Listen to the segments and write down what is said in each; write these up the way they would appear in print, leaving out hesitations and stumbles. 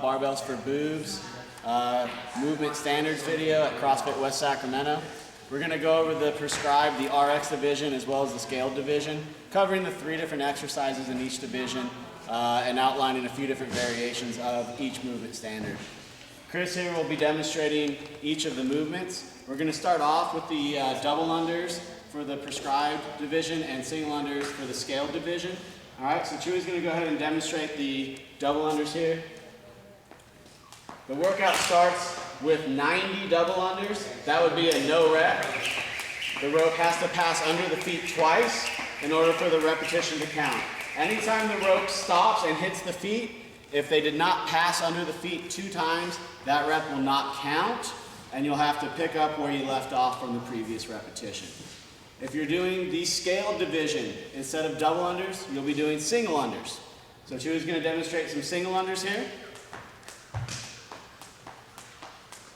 Barbells for Boobs Movement Standards video at CrossFit West Sacramento. We're going to go over the prescribed, the RX division, as well as the scaled division, covering the 3 different exercises in each division and outlining a few different variations of each movement standard. Chris here will be demonstrating each of the movements. We're going to start off with the double unders for the prescribed division and single unders for the scaled division. All right, so Chewy's going to go ahead and demonstrate the double unders here. The workout starts with 90 double unders. That would be a no rep. The rope has to pass under the feet twice in order for the repetition to count. Anytime the rope stops and hits the feet, if they did not pass under the feet 2 times, that rep will not count, and you'll have to pick up where you left off from the previous repetition. If you're doing the scaled division, instead of double unders, you'll be doing single unders. So Chewy's going to demonstrate some single unders here.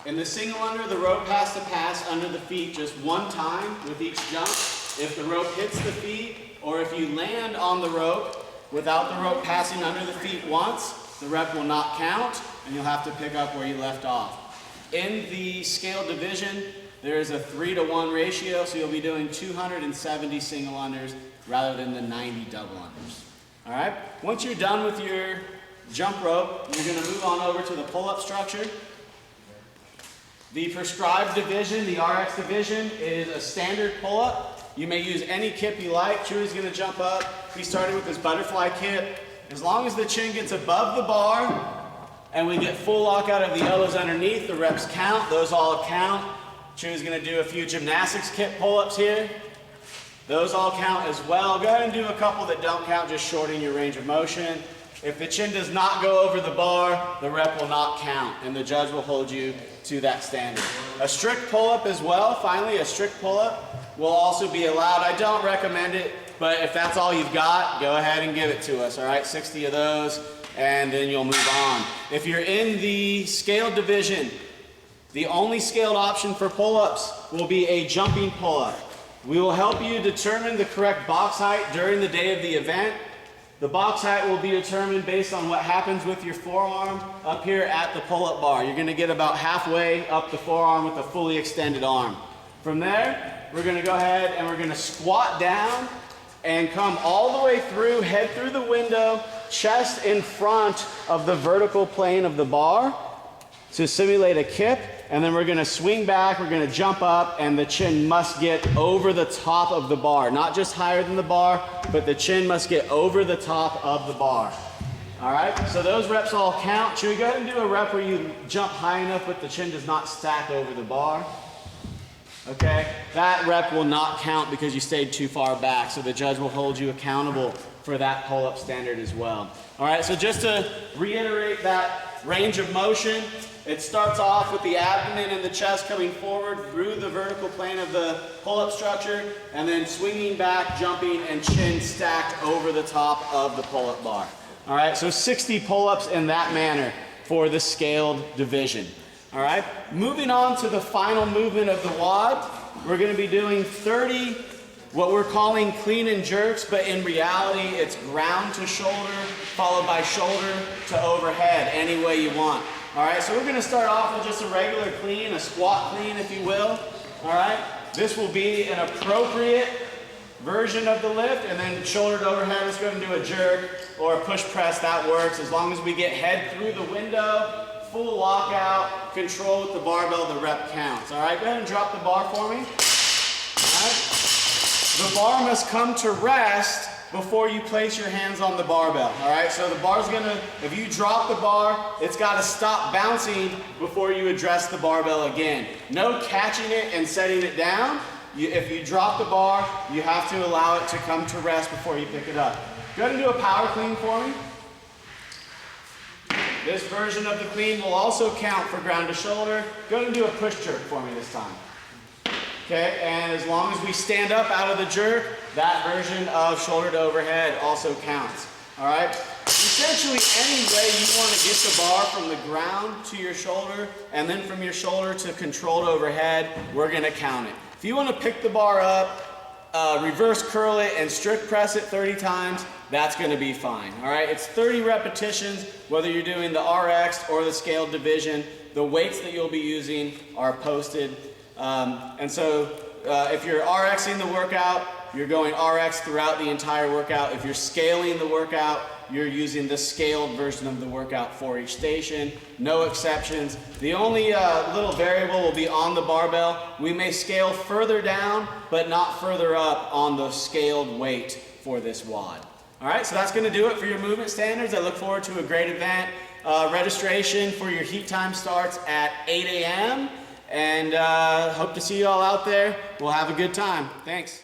In the single under, the rope has to pass under the feet just 1 time with each jump. If the rope hits the feet, or if you land on the rope without the rope passing under the feet once, the rep will not count, and you'll have to pick up where you left off. In the scaled division, there is a 3-to-1 ratio, so you'll be doing 270 single unders rather than the 90 double unders. All right? Once you're done with your jump rope, you're going to move on over to the pull-up structure. The prescribed division, the RX division, is a standard pull-up. You may use any kip you like. Chewy's going to jump up. He started with his butterfly kip. As long as the chin gets above the bar and we get full lockout of the elbows underneath, the reps count. Those all count. Chewy's going to do a few gymnastics kip pull-ups here. Those all count as well. Go ahead and do a couple that don't count, just shortening your range of motion. If the chin does not go over the bar, the rep will not count, and the judge will hold you to that standard. A strict pull-up as well, finally, a strict pull-up will also be allowed. I don't recommend it, but if that's all you've got, go ahead and give it to us, all right? 60 of those, and then you'll move on. If you're in the scaled division, the only scaled option for pull-ups will be a jumping pull-up. We will help you determine the correct box height during the day of the event. The box height will be determined based on what happens with your forearm up here at the pull-up bar. You're going to get about halfway up the forearm with a fully extended arm. From there, we're going to go ahead and we're going to squat down and come all the way through, head through the window, chest in front of the vertical plane of the bar to simulate a kip. And then we're going to swing back, we're going to jump up, and the chin must get over the top of the bar. Not just higher than the bar, but the chin must get over the top of the bar. All right, so those reps all count. Should we go ahead and do a rep where you jump high enough but the chin does not stack over the bar? Okay, that rep will not count because you stayed too far back, so the judge will hold you accountable for that pull-up standard as well. All right, so just to reiterate that range of motion, it starts off with the abdomen and the chest coming forward through the vertical plane of the pull-up structure, and then swinging back, jumping, and chin stacked over the top of the pull-up bar. All right, so 60 pull-ups in that manner for the scaled division. All right, moving on to the final movement of the WOD, we're going to be doing 30 what we're calling clean and jerks, but in reality it's ground to shoulder followed by shoulder to overhead, any way you want. All right, so we're going to start off with just a regular clean, a squat clean if you will. All right, this will be an appropriate version of the lift, and then shoulder to overhead, let's go ahead and do a jerk or a push press, that works. As long as we get head through the window, full lockout, control with the barbell, the rep counts. All right, go ahead and drop the bar for me. All right. The bar must come to rest before you place your hands on the barbell, all right? So the bar's gonna, if you drop the bar, it's gotta stop bouncing before you address the barbell again. No catching it and setting it down. If you drop the bar, you have to allow it to come to rest before you pick it up. Go ahead and do a power clean for me. This version of the clean will also count for ground to shoulder. Go ahead and do a push jerk for me this time. Okay, and as long as we stand up out of the jerk, that version of shoulder to overhead also counts. All right? Essentially, any way you want to get the bar from the ground to your shoulder, and then from your shoulder to controlled overhead, we're going to count it. If you want to pick the bar up reverse curl it and strict press it 30 times, that's going to be fine. All right, it's 30 repetitions, whether you're doing the RX or the scaled division. The weights that you'll be using are posted. And so if you're RXing the workout, you're going RX throughout the entire workout. If you're scaling the workout, you're using the scaled version of the workout for each station. No exceptions. The only little variable will be on the barbell. We may scale further down, but not further up on the scaled weight for this WOD. All right, so that's going to do it for your movement standards. I look forward to a great event. Registration for your heat time starts at 8 a.m. And hope to see you all out there. We'll have a good time. Thanks.